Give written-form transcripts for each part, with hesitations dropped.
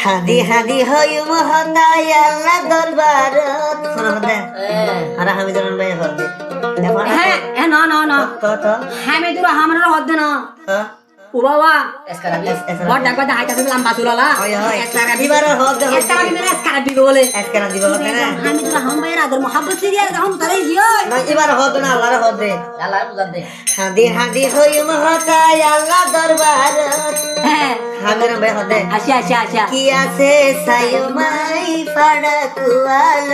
হাদি হাদি হইম হতাই আল্লাহ দরবারত ফরদে আর হামিদুর ভাই হদে হ্যাঁ না না না কত হামিদুর হামরা হদ না ও বাবা বড় ডাকবা হাইতা লম্বা চুলালা দিবার হদে এসকারা দিব বলে এসকারা দিব হদে না হামিদুর হাম ভাই আদর মোহাম্মদ সিরিয়াল গাম তারে দিও না এবার হদে না আল্লাহর হদে আল্লাহ বুঝা দে হাদি হাদি হইম হতাই আল্লাহ দরবারত হ্যাঁ হামিদুর ভাই হদে আচ্ছা আচ্ছা আচ্ছা কি আছে সায়মাই পাড়া কুয়াল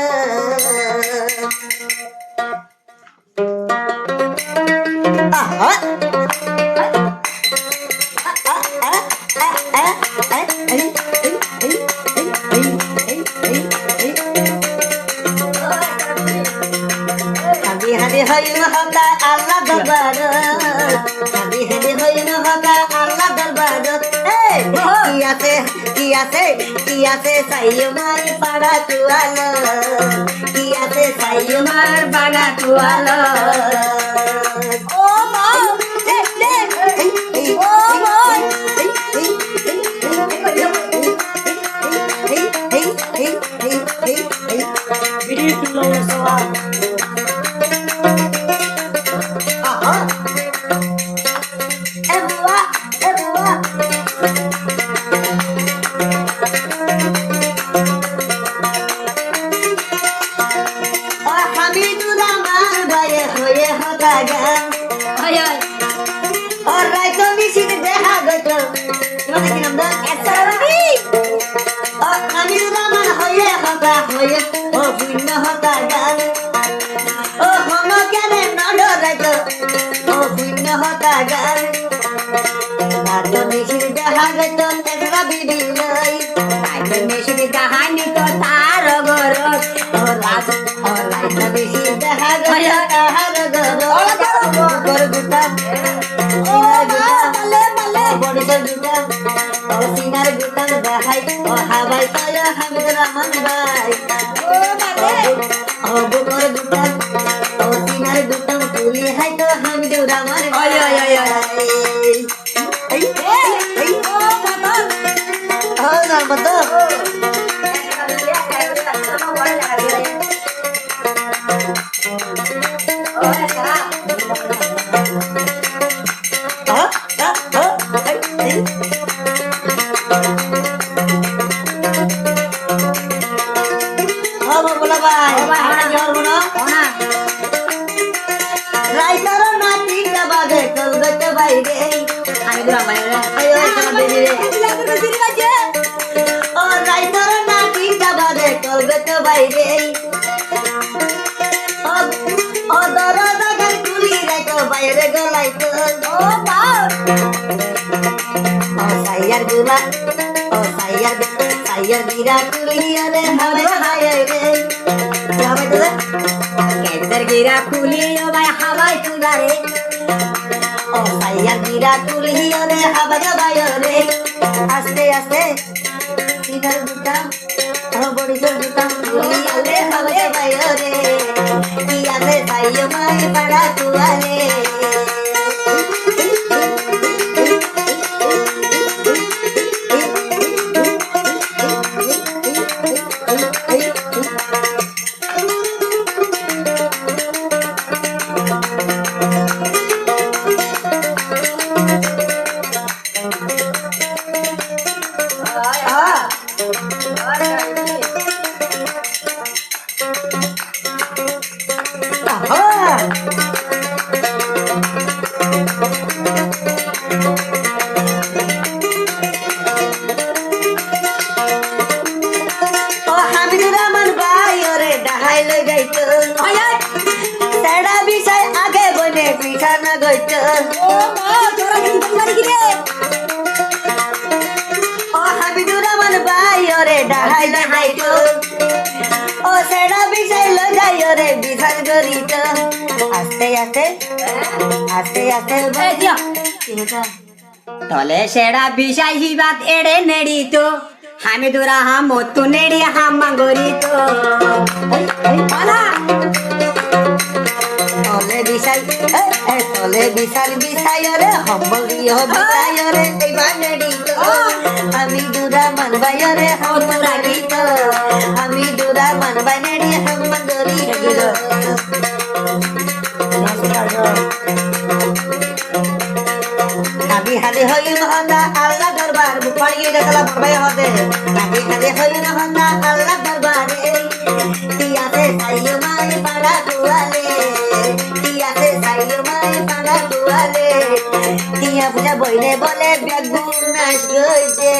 হাদি হাদি হইম হতা আল্লাহ দরবার হাদি হাদি হইম হতা আল্লাহ দরবার কি আছে সাইয়মার পাড়া কুয়াল কি আছে সাইয়মার পাড়া কুয়াল ও মা লে ও মা ভিডিও কিলো সওয়াল কাহানি তো তার গরত गिरा कुलियो भाई हवाई तुलारे ओ साया गिरा कुलियो रे हवाई बायो रे आस्ते आस्ते इधर बुटा ओ बड़ी जोर बुटा कुलियो रे हवाई बायो रे किया रे सायो माई बड़ा तुआरे तले शेड़ा बिशाई ही बात एड़े नेड़ी तो हमें दूरा हम मोतु नेड़ी हम मंगोरी तो तले বিছাই তলে বিছাল বিছাই রে হম্বল দিও বিছাই রে এই বানেডি আমি দুরা মান ভাই রে তোরা গীত আমি দুরা মান বানেডি হাম্মন দরি গিলো আমি হাতে হই মহন্দা আল্লাহ দরবার মুপাড়িয়ে দেখলা বড়বাই হতে আমি হাতে হই মহন্দা আল্লাহ দরবারে তিয়াতে সাইয়ো মাই পাড়া কুয়ালে তিয়াতে সাইয়ো মাই পাড়া কুয়ালে তিয়া পূজা বইলে বলে বেগুন নাচ গইছে